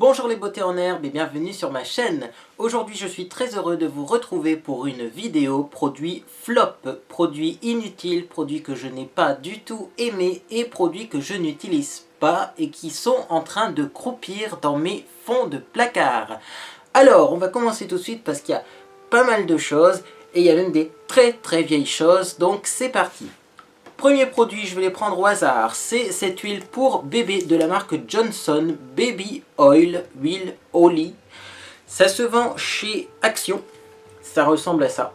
Bonjour les beautés en herbe et bienvenue sur ma chaîne. Aujourd'hui je suis très heureux de vous retrouver pour une vidéo produit flop, produit inutile, produit que je n'ai pas du tout aimé et produit que je n'utilise pas et qui sont en train de croupir dans mes fonds de placard. Alors on va commencer tout de suite parce qu'il y a pas mal de choses et il y a même des très vieilles choses, donc c'est parti. Premier produit, je vais les prendre au hasard, c'est cette huile pour bébé de la marque Johnson Baby Oil, huile Oli. Ça se vend chez Action, ça ressemble à ça.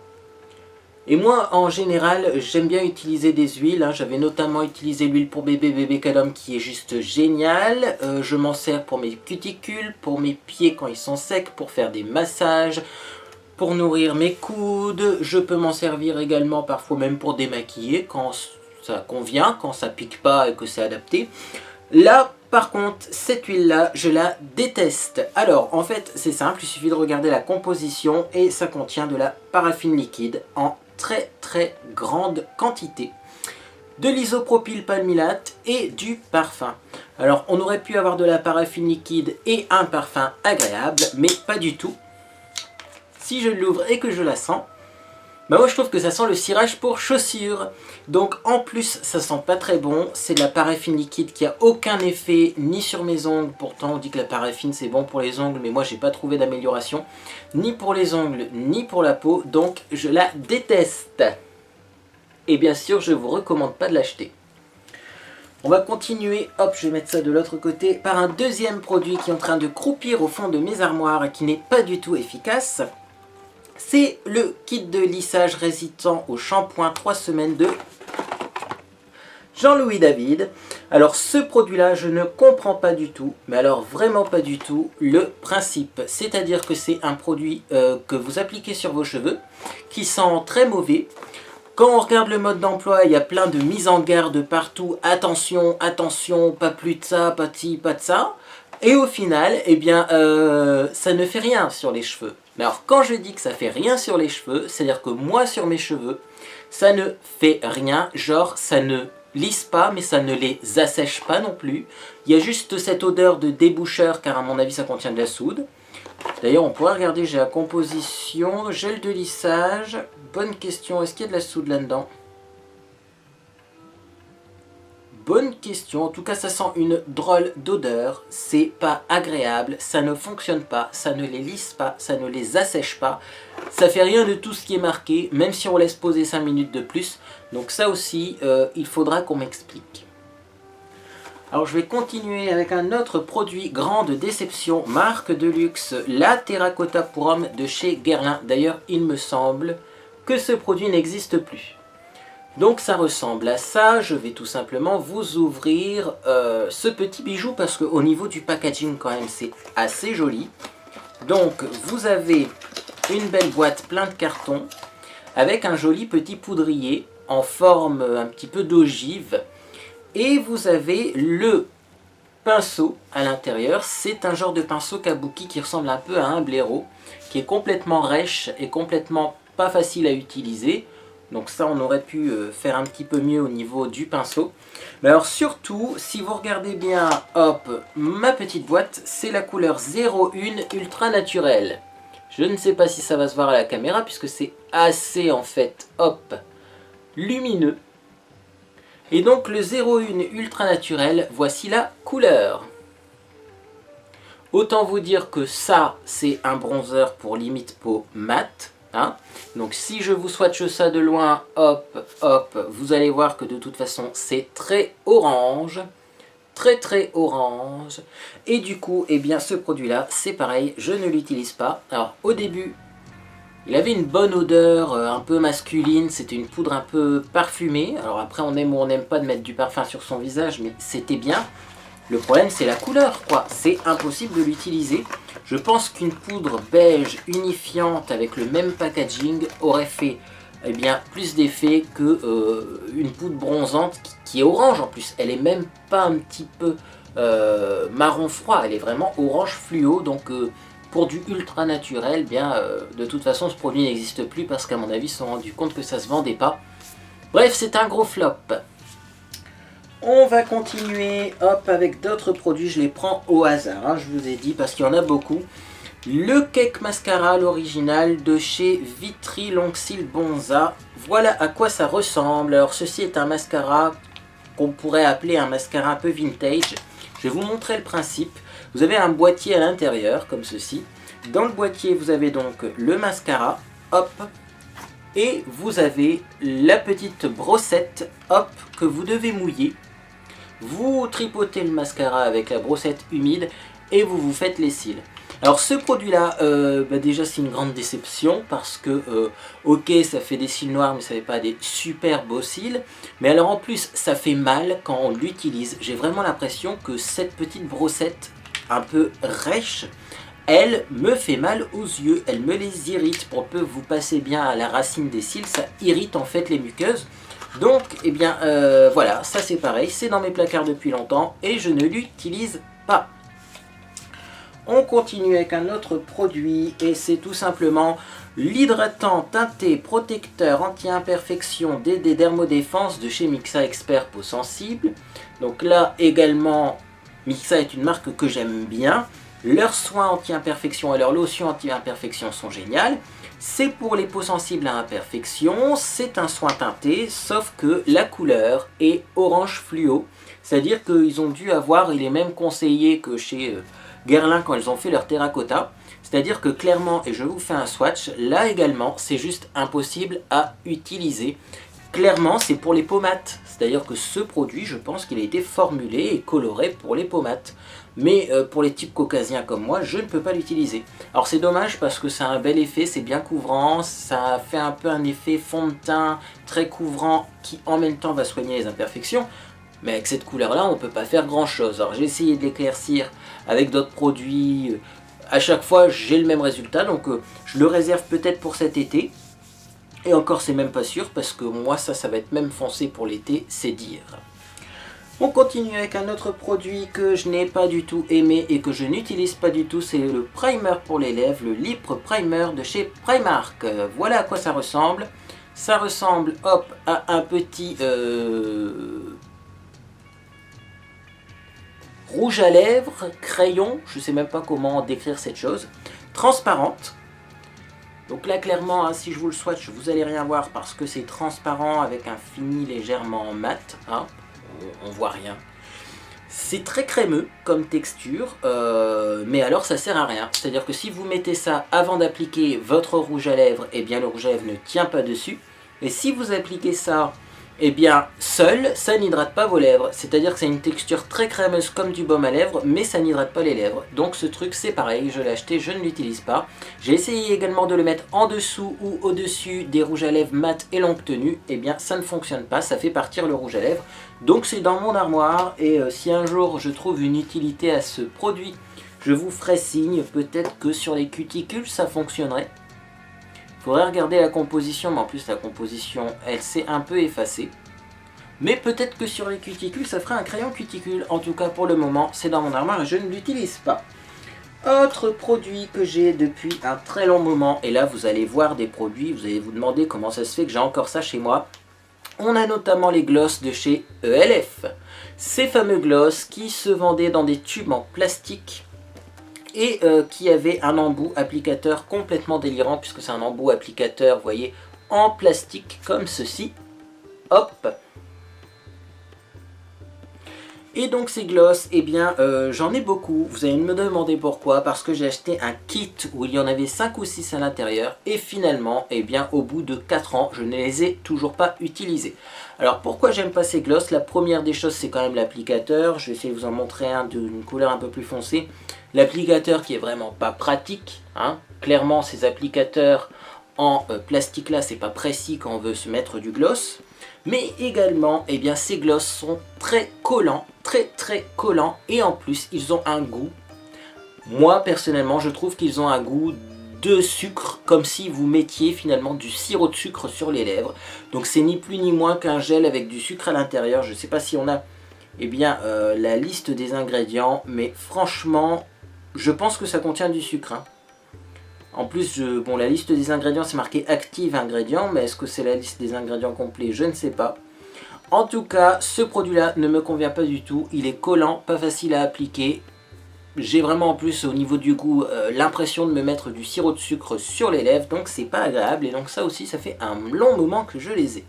Et moi, en général, j'aime bien utiliser des huiles. J'avais notamment utilisé l'huile pour bébé Calum qui est juste géniale. Je m'en sers pour mes cuticules, pour mes pieds quand ils sont secs, pour faire des massages, pour nourrir mes coudes. Je peux m'en servir également parfois même pour démaquiller quand ça convient, quand ça pique pas et que c'est adapté. Là, par contre, cette huile-là, je la déteste. Alors, en fait, c'est simple, il suffit de regarder la composition et ça contient de la paraffine liquide en très grande quantité, de l'isopropylpalmylate et du parfum. Alors, on aurait pu avoir de la paraffine liquide et un parfum agréable, mais pas du tout. Si je l'ouvre et que je la sens, bah moi je trouve que ça sent le cirage pour chaussures. Donc en plus ça sent pas très bon, c'est de la paraffine liquide qui a aucun effet ni sur mes ongles. Pourtant on dit que la paraffine c'est bon pour les ongles, mais moi j'ai pas trouvé d'amélioration ni pour les ongles ni pour la peau, donc je la déteste. Et bien sûr je vous recommande pas de l'acheter. On va continuer, hop je vais mettre ça de l'autre côté, par un deuxième produit qui est en train de croupir au fond de mes armoires et qui n'est pas du tout efficace. C'est le kit de lissage résistant au shampoing 3 semaines de Jean-Louis David. Alors ce produit-là, je ne comprends pas du tout, mais alors vraiment pas du tout, le principe. C'est-à-dire que c'est un produit que vous appliquez sur vos cheveux, qui sent très mauvais. Quand on regarde le mode d'emploi, il y a plein de mises en garde partout. Attention, attention, pas plus de ça, pas de ci, pas de ça. Et au final, eh bien, ça ne fait rien sur les cheveux. Mais alors, quand je dis que ça fait rien sur les cheveux, c'est-à-dire que moi, sur mes cheveux, ça ne fait rien. Genre, ça ne lisse pas, mais ça ne les assèche pas non plus. Il y a juste cette odeur de déboucheur, car à mon avis, ça contient de la soude. D'ailleurs, on pourrait regarder, j'ai la composition, gel de lissage. Bonne question, est-ce qu'il y a de la soude là-dedans ? Bonne question, en tout cas ça sent une drôle d'odeur, c'est pas agréable, ça ne fonctionne pas, ça ne les lisse pas, ça ne les assèche pas, ça fait rien de tout ce qui est marqué, même si on laisse poser 5 minutes de plus, donc ça aussi il faudra qu'on m'explique. Alors je vais continuer avec un autre produit, grande déception, marque de luxe, la Terracotta pour homme de chez Guerlain. D'ailleurs il me semble que ce produit n'existe plus. Donc ça ressemble à ça, je vais tout simplement vous ouvrir ce petit bijou parce qu'au niveau du packaging quand même c'est assez joli. Donc vous avez une belle boîte plein de carton avec un joli petit poudrier en forme un petit peu d'ogive. Et vous avez le pinceau à l'intérieur, c'est un genre de pinceau kabuki qui ressemble un peu à un blaireau, qui est complètement rêche et complètement pas facile à utiliser. Donc ça on aurait pu faire un petit peu mieux au niveau du pinceau. Mais alors surtout, si vous regardez bien, hop, ma petite boîte, c'est la couleur 01 Ultra Naturel. Je ne sais pas si ça va se voir à la caméra puisque c'est assez en fait, hop, lumineux. Et donc le 01 Ultra Naturel, voici la couleur. Autant vous dire que ça, c'est un bronzer pour limite peau mat. Donc si je vous swatche ça de loin, hop, hop, vous allez voir que de toute façon c'est très orange, très orange. Et du coup, eh bien ce produit-là, c'est pareil, je ne l'utilise pas. Alors au début, il avait une bonne odeur un peu masculine, c'était une poudre un peu parfumée. Alors après, on aime ou on n'aime pas de mettre du parfum sur son visage, mais c'était bien. Le problème, c'est la couleur, quoi. C'est impossible de l'utiliser. Je pense qu'une poudre beige unifiante avec le même packaging aurait fait plus d'effet qu'une poudre bronzante qui est orange en plus. Elle est même pas un petit peu marron froid, elle est vraiment orange fluo. Donc pour du ultra naturel, de toute façon ce produit n'existe plus parce qu'à mon avis ils se sont rendus compte que ça se vendait pas. Bref, c'est un gros flop. On va continuer, hop, avec d'autres produits, je les prends au hasard, hein, je vous ai dit, parce qu'il y en a beaucoup. Le Cake Mascara, l'original de chez Vitry Longsil Bonza. Voilà à quoi ça ressemble. Alors ceci est un mascara qu'on pourrait appeler un mascara un peu vintage. Je vais vous montrer le principe. Vous avez un boîtier à l'intérieur, comme ceci. Dans le boîtier, vous avez donc le mascara, hop, et vous avez la petite brossette, hop, que vous devez mouiller. Vous tripotez le mascara avec la brossette humide et vous vous faites les cils. Alors ce produit là, déjà c'est une grande déception parce que ok ça fait des cils noirs mais ça fait pas des super beaux cils. Mais alors en plus ça fait mal quand on l'utilise. J'ai vraiment l'impression que cette petite brossette un peu rêche, elle me fait mal aux yeux, elle me les irrite. Pour peu vous passez bien à la racine des cils, ça irrite en fait les muqueuses. Donc, eh bien, voilà, ça c'est pareil, c'est dans mes placards depuis longtemps et je ne l'utilise pas. On continue avec un autre produit et c'est tout simplement l'hydratant teinté protecteur anti-imperfection DD Dermodéfense de chez Mixa Expert Peau Sensible. Donc là également, Mixa est une marque que j'aime bien. Leurs soins anti-imperfection et leurs lotions anti-imperfection sont géniales. C'est pour les peaux sensibles à imperfection, c'est un soin teinté, sauf que la couleur est orange fluo. C'est-à-dire qu'ils ont dû avoir les mêmes conseillers que chez Guerlain quand ils ont fait leur terracotta. C'est-à-dire que clairement, et je vous fais un swatch, là également, c'est juste impossible à utiliser. Clairement, c'est pour les peaux mates. C'est-à-dire que ce produit, je pense qu'il a été formulé et coloré pour les peaux mates. Mais pour les types caucasiens comme moi, je ne peux pas l'utiliser. Alors c'est dommage parce que ça a un bel effet, c'est bien couvrant, ça fait un peu un effet fond de teint très couvrant qui en même temps va soigner les imperfections. Mais avec cette couleur-là, on ne peut pas faire grand-chose. Alors j'ai essayé de l'éclaircir avec d'autres produits. À chaque fois, j'ai le même résultat. Donc je le réserve peut-être pour cet été. Et encore, c'est même pas sûr parce que moi, ça va être même foncé pour l'été, c'est dire. On continue avec un autre produit que je n'ai pas du tout aimé et que je n'utilise pas du tout, c'est le primer pour les lèvres, le Lip Primer de chez Primark. Voilà à quoi ça ressemble. Ça ressemble, hop, à un petit rouge à lèvres, crayon, je ne sais même pas comment décrire cette chose, transparente. Donc là clairement, hein, si je vous le swatch, vous n'allez rien voir parce que c'est transparent avec un fini légèrement mat, hein. On voit rien. C'est très crémeux comme texture, mais alors ça sert à rien. C'est-à-dire que si vous mettez ça avant d'appliquer votre rouge à lèvres, eh bien le rouge à lèvres ne tient pas dessus. Et si vous appliquez ça, eh bien seul, ça n'hydrate pas vos lèvres. C'est-à-dire que c'est une texture très crémeuse comme du baume à lèvres, mais ça n'hydrate pas les lèvres. Donc ce truc c'est pareil, je l'ai acheté, je ne l'utilise pas. J'ai essayé également de le mettre en dessous ou au-dessus des rouges à lèvres mat et longue tenue. Eh bien ça ne fonctionne pas, ça fait partir le rouge à lèvres. Donc c'est dans mon armoire et si un jour je trouve une utilité à ce produit, je vous ferai signe. Peut-être que sur les cuticules ça fonctionnerait. Il faudrait regarder la composition, mais en plus la composition elle s'est un peu effacée. Mais peut-être que sur les cuticules ça ferait un crayon cuticule. En tout cas pour le moment c'est dans mon armoire et je ne l'utilise pas. Autre produit que j'ai depuis un très long moment, et là vous allez voir des produits, vous allez vous demander comment ça se fait que j'ai encore ça chez moi. On a notamment les glosses de chez ELF. Ces fameux glosses qui se vendaient dans des tubes en plastique et qui avaient un embout applicateur complètement délirant puisque c'est un embout applicateur, vous voyez, en plastique comme ceci. Hop. Et donc ces glosses, eh bien j'en ai beaucoup. Vous allez me demander pourquoi. Parce que j'ai acheté un kit où il y en avait 5 ou 6 à l'intérieur. Et finalement, eh bien au bout de 4 ans, je ne les ai toujours pas utilisés. Alors pourquoi j'aime pas ces glosses? La première des choses, c'est quand même l'applicateur. Je vais essayer de vous en montrer un d'une couleur un peu plus foncée. L'applicateur qui est vraiment pas pratique, hein. Clairement, ces applicateurs en plastique là, c'est pas précis quand on veut se mettre du gloss. Mais également, eh bien, ces glosses sont très collants, très collants, et en plus, ils ont un goût. Moi, personnellement, je trouve qu'ils ont un goût de sucre, comme si vous mettiez finalement du sirop de sucre sur les lèvres. Donc c'est ni plus ni moins qu'un gel avec du sucre à l'intérieur. Je ne sais pas si on a eh bien, la liste des ingrédients, mais franchement, je pense que ça contient du sucre, hein. En plus, bon, la liste des ingrédients, c'est marqué active ingrédients, mais est-ce que c'est la liste des ingrédients complets? Je ne sais pas. En tout cas, ce produit-là ne me convient pas du tout. Il est collant, pas facile à appliquer. J'ai vraiment en plus au niveau du goût l'impression de me mettre du sirop de sucre sur les lèvres. Donc c'est pas agréable et donc ça aussi ça fait un long moment que je les ai.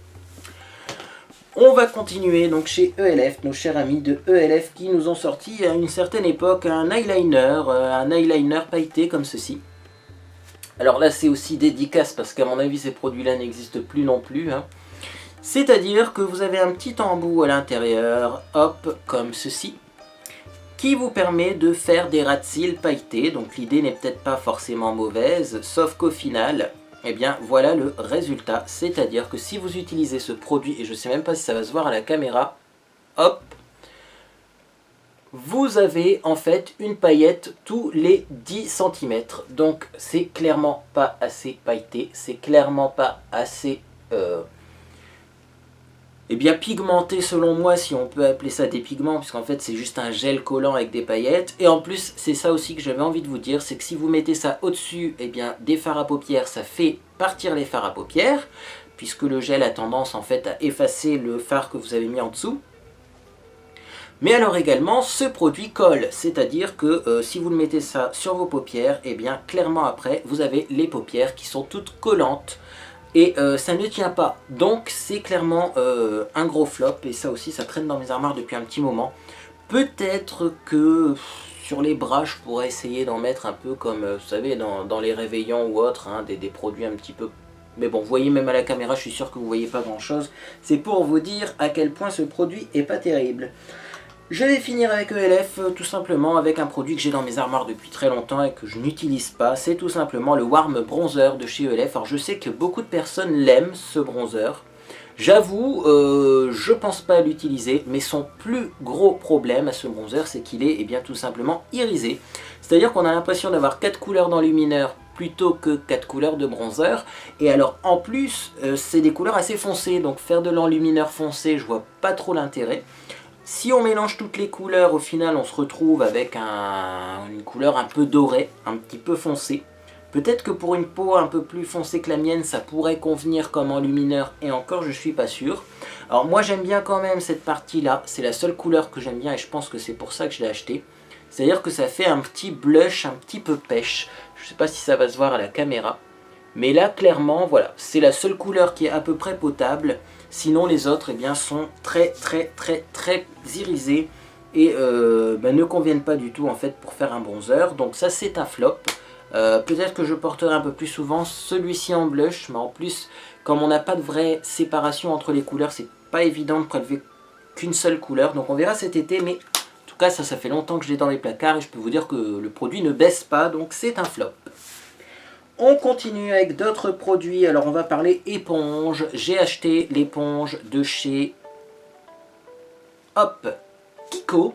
On va continuer donc chez ELF, nos chers amis de ELF qui nous ont sorti à une certaine époque un eyeliner pailleté comme ceci. Alors là c'est aussi dédicace parce qu'à mon avis ces produits-là n'existent plus non plus. Hein. C'est-à-dire que vous avez un petit embout à l'intérieur, hop, comme ceci, qui vous permet de faire des ras de cils pailletés. Donc l'idée n'est peut-être pas forcément mauvaise, sauf qu'au final, eh bien voilà le résultat. C'est-à-dire que si vous utilisez ce produit, et je ne sais même pas si ça va se voir à la caméra, hop, vous avez en fait une paillette tous les 10 cm. Donc c'est clairement pas assez pailleté, c'est clairement pas assez eh bien pigmenté selon moi, si on peut appeler ça des pigments, puisqu'en fait c'est juste un gel collant avec des paillettes. Et en plus c'est ça aussi que j'avais envie de vous dire, c'est que si vous mettez ça au-dessus eh bien, des fards à paupières, ça fait partir les fards à paupières, puisque le gel a tendance en fait à effacer le fard que vous avez mis en dessous. Mais alors également, ce produit colle, c'est-à-dire que si vous le mettez ça sur vos paupières, eh bien clairement après, vous avez les paupières qui sont toutes collantes et ça ne tient pas. Donc c'est clairement un gros flop et ça aussi, ça traîne dans mes armoires depuis un petit moment. Peut-être que sur les bras, je pourrais essayer d'en mettre un peu comme, vous savez, dans les réveillons ou autres, hein, des produits un petit peu... Mais bon, vous voyez même à la caméra, je suis sûr que vous voyez pas grand-chose. C'est pour vous dire à quel point ce produit est pas terrible. Je vais finir avec ELF tout simplement avec un produit que j'ai dans mes armoires depuis très longtemps et que je n'utilise pas. C'est tout simplement le Warm Bronzer de chez ELF. Alors je sais que beaucoup de personnes l'aiment ce bronzer. J'avoue, je pense pas à l'utiliser, mais son plus gros problème à ce bronzer, c'est qu'il est bien tout simplement irisé. C'est-à-dire qu'on a l'impression d'avoir 4 couleurs d'enlumineur plutôt que 4 couleurs de bronzer. Et alors en plus, c'est des couleurs assez foncées, donc faire de l'enlumineur foncé, je vois pas trop l'intérêt. Si on mélange toutes les couleurs, au final, on se retrouve avec une couleur un peu dorée, un petit peu foncée. Peut-être que pour une peau un peu plus foncée que la mienne, ça pourrait convenir comme enlumineur, et encore, je suis pas sûr. Alors moi, j'aime bien quand même cette partie-là. C'est la seule couleur que j'aime bien, et je pense que c'est pour ça que je l'ai acheté. C'est-à-dire que ça fait un petit blush, un petit peu pêche. Je sais pas si ça va se voir à la caméra. Mais là, clairement, voilà, c'est la seule couleur qui est à peu près potable. Sinon, les autres sont très irisés et ne conviennent pas du tout en fait pour faire un bronzer. Donc ça, c'est un flop. Peut-être que je porterai un peu plus souvent celui-ci en blush, mais en plus, comme on n'a pas de vraie séparation entre les couleurs, c'est pas évident de prélever qu'une seule couleur. Donc on verra cet été, mais en tout cas, ça fait longtemps que je l'ai dans les placards et je peux vous dire que le produit ne baisse pas, donc c'est un flop. On continue avec d'autres produits. Alors on va parler éponge. J'ai acheté l'éponge de chez Kiko.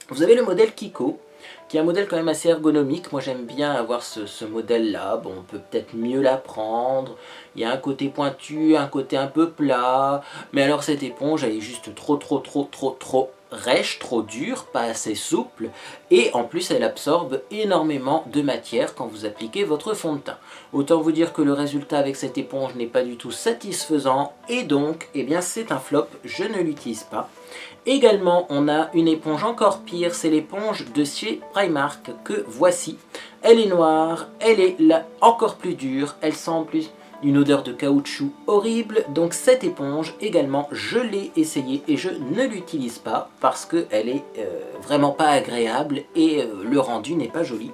Vous avez le modèle Kiko, qui est un modèle quand même assez ergonomique. Moi j'aime bien avoir ce modèle-là. Bon, on peut peut-être mieux la prendre. Il y a un côté pointu, un côté un peu plat. Mais alors cette éponge, elle est juste trop rêche, trop dure, pas assez souple, et en plus elle absorbe énormément de matière quand vous appliquez votre fond de teint. Autant vous dire que le résultat avec cette éponge n'est pas du tout satisfaisant, et donc c'est un flop, je ne l'utilise pas. Également on a une éponge encore pire, c'est l'éponge de chez Primark que voici. Elle est noire, elle est là encore plus dure, elle sent en plus une odeur de caoutchouc horrible. Donc cette éponge également, je l'ai essayée et je ne l'utilise pas parce qu'elle est vraiment pas agréable et le rendu n'est pas joli.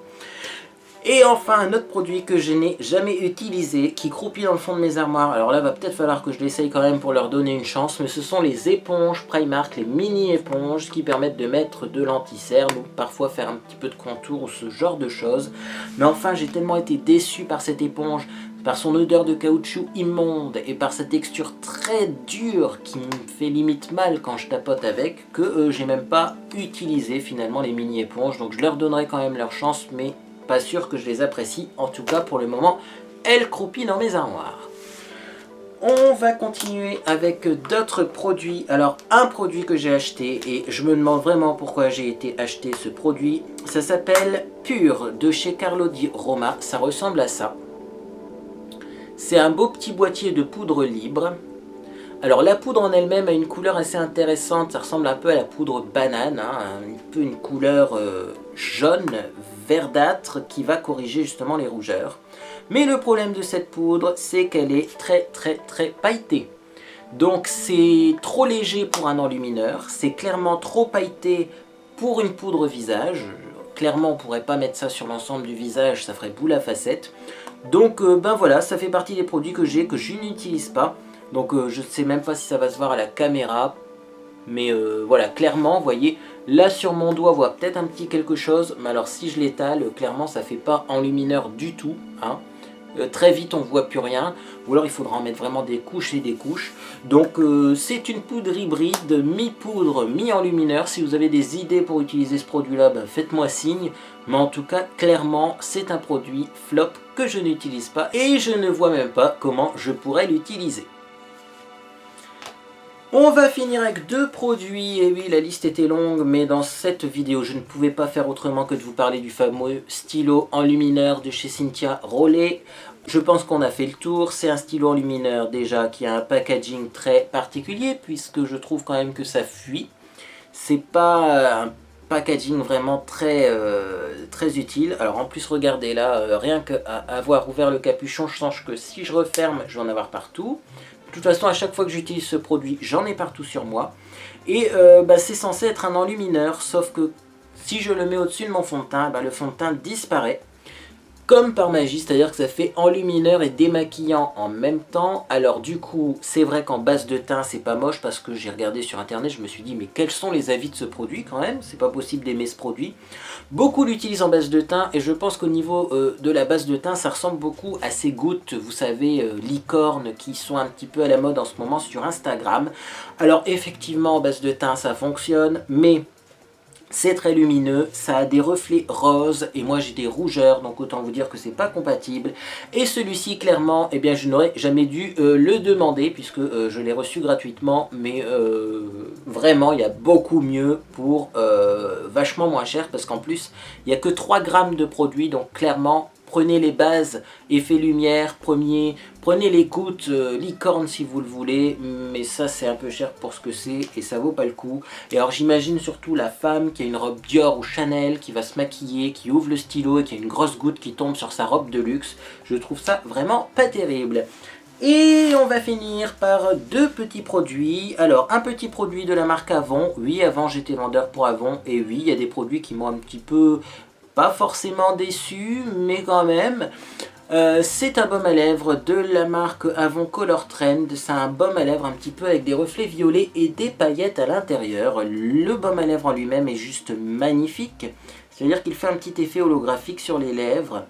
Et enfin un autre produit que je n'ai jamais utilisé, qui croupit dans le fond de mes armoires. Alors là va peut-être falloir que je l'essaye quand même pour leur donner une chance, mais ce sont les éponges Primark, les mini éponges qui permettent de mettre de l'anti-cerne ou parfois faire un petit peu de contour ou ce genre de choses. Mais enfin j'ai tellement été déçu par cette éponge, par son odeur de caoutchouc immonde et par sa texture très dure qui me fait limite mal quand je tapote avec, que j'ai même pas utilisé finalement les mini éponges. Donc je leur donnerai quand même leur chance, mais pas sûr que je les apprécie. En tout cas pour le moment, elles croupissent dans mes armoires. On va continuer avec d'autres produits. Alors un produit que j'ai acheté et je me demande vraiment pourquoi j'ai été acheter ce produit. Ça s'appelle Pur de chez Carlo Di Roma. Ça ressemble à ça. C'est un beau petit boîtier de poudre libre. Alors la poudre en elle-même a une couleur assez intéressante, ça ressemble un peu à la poudre banane, hein, un peu une couleur jaune, verdâtre, qui va corriger justement les rougeurs. Mais le problème de cette poudre, c'est qu'elle est très pailletée. Donc c'est trop léger pour un enlumineur, c'est clairement trop pailleté pour une poudre visage. Clairement on ne pourrait pas mettre ça sur l'ensemble du visage, ça ferait boule à facettes. Donc ben voilà, ça fait partie des produits que j'ai, que je n'utilise pas. Donc je ne sais même pas si ça va se voir à la caméra. Mais voilà, clairement, vous voyez, là sur mon doigt, on voit peut-être un petit quelque chose. Mais alors si je l'étale, clairement ça ne fait pas enlumineur du tout, hein. Très vite on ne voit plus rien, ou alors il faudra en mettre vraiment des couches et des couches. Donc c'est une poudre hybride, mi-poudre, mi-enlumineur. Si vous avez des idées pour utiliser ce produit là, ben, faites-moi signe. Mais en tout cas clairement c'est un produit flop que je n'utilise pas, et je ne vois même pas comment je pourrais l'utiliser. On va finir avec deux produits, et oui la liste était longue, mais dans cette vidéo je ne pouvais pas faire autrement que de vous parler du fameux stylo enlumineur de chez Cynthia Rollet. Je pense qu'on a fait le tour. C'est un stylo enlumineur déjà qui a un packaging très particulier, puisque je trouve quand même que ça fuit. C'est pas un packaging vraiment très utile. Alors en plus regardez là, rien qu'avoir ouvert le capuchon, je sens que si je referme je vais en avoir partout. De toute façon à chaque fois que j'utilise ce produit j'en ai partout sur moi. Et bah, c'est censé être un enlumineur, sauf que si je le mets au-dessus de mon fond de teint, bah, le fond de teint disparaît. Comme par magie, c'est-à-dire que ça fait enlumineur et démaquillant en même temps. Alors du coup, c'est vrai qu'en base de teint, c'est pas moche, parce que j'ai regardé sur internet, je me suis dit mais quels sont les avis de ce produit quand même? C'est pas possible d'aimer ce produit. Beaucoup l'utilisent en base de teint, et je pense qu'au niveau de la base de teint, ça ressemble beaucoup à ces gouttes, vous savez, licornes, qui sont un petit peu à la mode en ce moment sur Instagram. Alors effectivement, en base de teint, ça fonctionne, mais c'est très lumineux, ça a des reflets roses, et moi j'ai des rougeurs, donc autant vous dire que c'est pas compatible. Et celui-ci, clairement, eh bien je n'aurais jamais dû le demander, puisque je l'ai reçu gratuitement, mais vraiment il y a beaucoup mieux pour vachement moins cher, parce qu'en plus il n'y a que 3 grammes de produit, donc clairement prenez les bases effet lumière premier, prenez les gouttes licorne si vous le voulez, mais ça c'est un peu cher pour ce que c'est et ça vaut pas le coup. Et alors j'imagine surtout la femme qui a une robe Dior ou Chanel, qui va se maquiller, qui ouvre le stylo et qui a une grosse goutte qui tombe sur sa robe de luxe. Je trouve ça vraiment pas terrible. Et on va finir par deux petits produits. Alors un petit produit de la marque Avon. Oui, avant j'étais vendeur pour Avon, et oui, il y a des produits qui m'ont un petit peu, pas forcément déçu, mais quand même. C'est un baume à lèvres de la marque Avon Color Trend. C'est un baume à lèvres un petit peu avec des reflets violets et des paillettes à l'intérieur. Le baume à lèvres en lui-même est juste magnifique. C'est-à-dire qu'il fait un petit effet holographique sur les lèvres.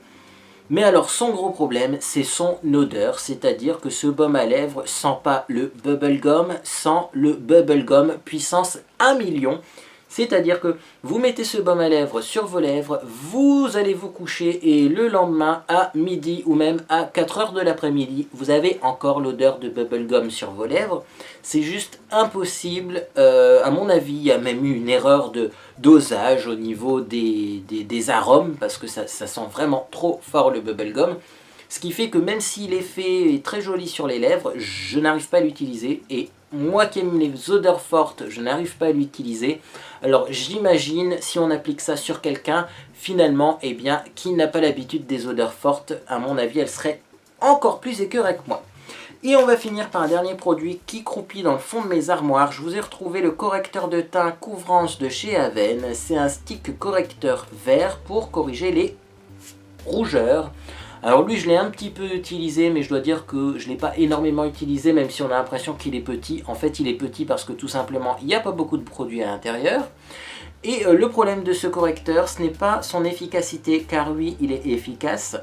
Mais alors son gros problème, c'est son odeur. C'est-à-dire que ce baume à lèvres sent pas le bubblegum, sent le bubblegum puissance 1 million. C'est-à-dire que vous mettez ce baume à lèvres sur vos lèvres, vous allez vous coucher, et le lendemain à midi ou même à 4 h de l'après-midi, vous avez encore l'odeur de bubblegum sur vos lèvres. C'est juste impossible. À mon avis, il y a même eu une erreur de dosage au niveau des arômes, parce que ça sent vraiment trop fort le bubblegum. Ce qui fait que même si l'effet est très joli sur les lèvres, je n'arrive pas à l'utiliser, et moi qui aime les odeurs fortes, je n'arrive pas à l'utiliser. Alors j'imagine, si on applique ça sur quelqu'un, finalement, eh bien, qui n'a pas l'habitude des odeurs fortes, à mon avis, elle serait encore plus écœurée que moi. Et on va finir par un dernier produit qui croupit dans le fond de mes armoires. Je vous ai retrouvé le correcteur de teint Couvrance de chez Aven. C'est un stick correcteur vert pour corriger les rougeurs. Alors lui je l'ai un petit peu utilisé, mais je dois dire que je ne l'ai pas énormément utilisé, même si on a l'impression qu'il est petit. En fait il est petit parce que tout simplement il n'y a pas beaucoup de produits à l'intérieur. Et le problème de ce correcteur, ce n'est pas son efficacité, car oui il est efficace.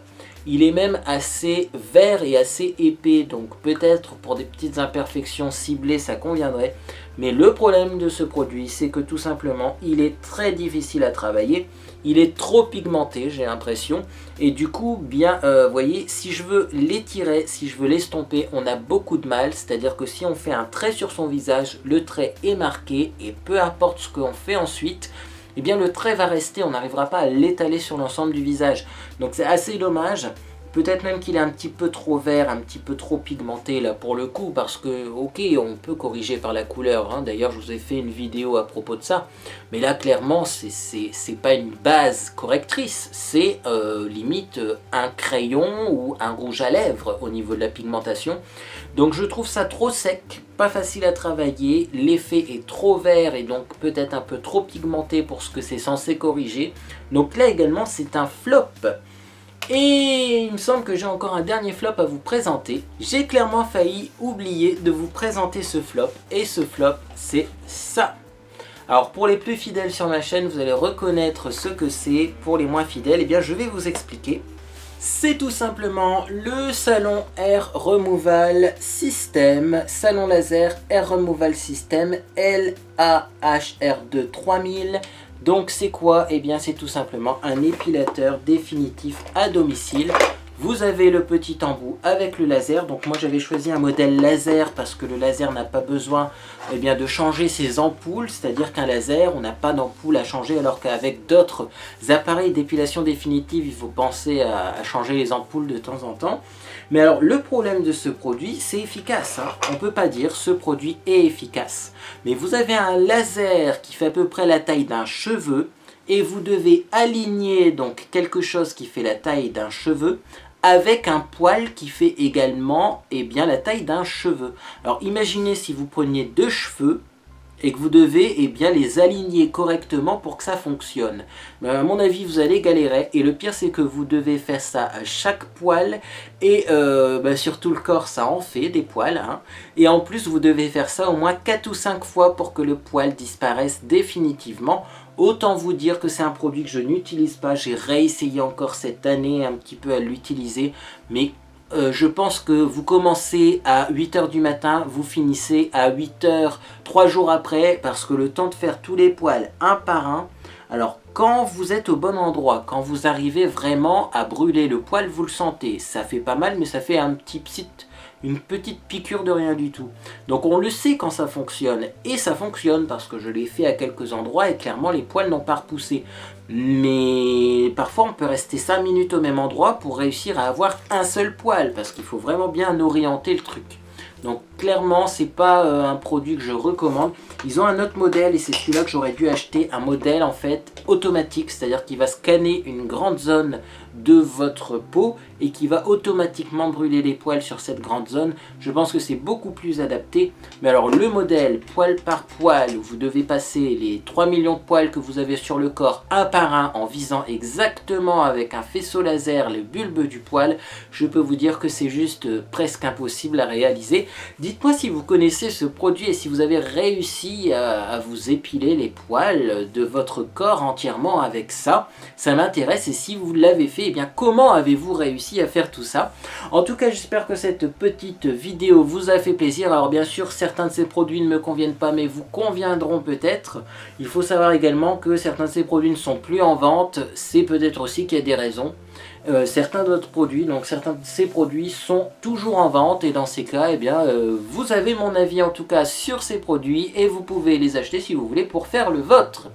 Il est même assez vert et assez épais, donc peut-être pour des petites imperfections ciblées ça conviendrait. Mais le problème de ce produit, c'est que tout simplement il est très difficile à travailler. Il est trop pigmenté, j'ai l'impression, et du coup, bien, voyez, si je veux l'étirer, si je veux l'estomper, on a beaucoup de mal. C'est-à-dire que si on fait un trait sur son visage, le trait est marqué, et peu importe ce qu'on fait ensuite, eh bien le trait va rester, on n'arrivera pas à l'étaler sur l'ensemble du visage. Donc c'est assez dommage. Peut-être même qu'il est un petit peu trop vert, un petit peu trop pigmenté là pour le coup, parce que ok, on peut corriger par la couleur, hein. D'ailleurs je vous ai fait une vidéo à propos de ça, mais là clairement c'est pas une base correctrice, c'est limite un crayon ou un rouge à lèvres au niveau de la pigmentation. Donc je trouve ça trop sec, pas facile à travailler, l'effet est trop vert et donc peut-être un peu trop pigmenté pour ce que c'est censé corriger. Donc là également c'est un flop. Et il me semble que j'ai encore un dernier flop à vous présenter. J'ai clairement failli oublier de vous présenter ce flop. Et ce flop, c'est ça. Alors pour les plus fidèles sur ma chaîne, vous allez reconnaître ce que c'est. Pour les moins fidèles, eh bien je vais vous expliquer. C'est tout simplement le Salon Air Removal System, Salon Laser Air Removal System LAHR2 3000. Donc c'est quoi? Eh bien c'est tout simplement un épilateur définitif à domicile. Vous avez le petit embout avec le laser. Donc moi j'avais choisi un modèle laser parce que le laser n'a pas besoin de changer ses ampoules. C'est-à-dire qu'un laser, on n'a pas d'ampoule à changer, alors qu'avec d'autres appareils d'épilation définitive, il faut penser à changer les ampoules de temps en temps. Mais alors le problème de ce produit, c'est efficace, hein. On ne peut pas dire ce produit est efficace. Mais vous avez un laser qui fait à peu près la taille d'un cheveu et vous devez aligner donc quelque chose qui fait la taille d'un cheveu avec un poil qui fait également la taille d'un cheveu. Alors imaginez si vous preniez deux cheveux et que vous devez les aligner correctement pour que ça fonctionne. Mais à mon avis, vous allez galérer, et le pire c'est que vous devez faire ça à chaque poil, et sur tout le corps ça en fait des poils, hein. Et en plus vous devez faire ça au moins 4 ou 5 fois pour que le poil disparaisse définitivement. Autant vous dire que c'est un produit que je n'utilise pas, j'ai réessayé encore cette année un petit peu à l'utiliser, mais je pense que vous commencez à 8 h du matin, vous finissez à 8 h 3 jours après, parce que le temps de faire tous les poils un par un, alors quand vous êtes au bon endroit, quand vous arrivez vraiment à brûler le poil, vous le sentez, ça fait pas mal, mais ça fait une petite piqûre de rien du tout. Donc on le sait quand ça fonctionne, et ça fonctionne parce que je l'ai fait à quelques endroits et clairement les poils n'ont pas repoussé. Mais parfois on peut rester 5 minutes au même endroit pour réussir à avoir un seul poil, parce qu'il faut vraiment bien orienter le truc. Donc clairement c'est pas un produit que je recommande. Ils ont un autre modèle et c'est celui-là que j'aurais dû acheter, un modèle en fait automatique, c'est-à-dire qu'il va scanner une grande zone de votre peau et qui va automatiquement brûler les poils sur cette grande zone. Je pense que c'est beaucoup plus adapté. Mais alors le modèle poil par poil, où vous devez passer les 3 millions de poils que vous avez sur le corps un par un en visant exactement avec un faisceau laser le bulbe du poil, je peux vous dire que c'est juste presque impossible à réaliser. Dites-moi si vous connaissez ce produit et si vous avez réussi à vous épiler les poils de votre corps entièrement avec ça. Ça m'intéresse, et si vous l'avez fait, comment avez-vous réussi à faire tout ça? En tout cas, j'espère que cette petite vidéo vous a fait plaisir. Alors bien sûr, certains de ces produits ne me conviennent pas, mais vous conviendront peut-être. Il faut savoir également que certains de ces produits ne sont plus en vente. C'est peut-être aussi qu'il y a des raisons. Certains d'autres produits, donc certains de ces produits sont toujours en vente, et dans ces cas, vous avez mon avis en tout cas sur ces produits et vous pouvez les acheter si vous voulez pour faire le vôtre.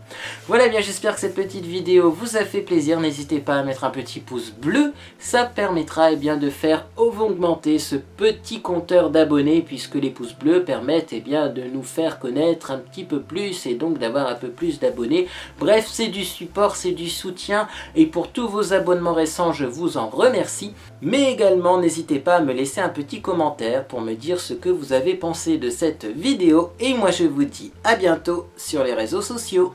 Voilà, j'espère que cette petite vidéo vous a fait plaisir. N'hésitez pas à mettre un petit pouce bleu, ça permettra de faire augmenter ce petit compteur d'abonnés, puisque les pouces bleus permettent de nous faire connaître un petit peu plus et donc d'avoir un peu plus d'abonnés. Bref, c'est du support, c'est du soutien, et pour tous vos abonnements récents, je vous en remercie. Mais également, n'hésitez pas à me laisser un petit commentaire pour me dire ce que vous avez pensé de cette vidéo. Et moi, je vous dis à bientôt sur les réseaux sociaux.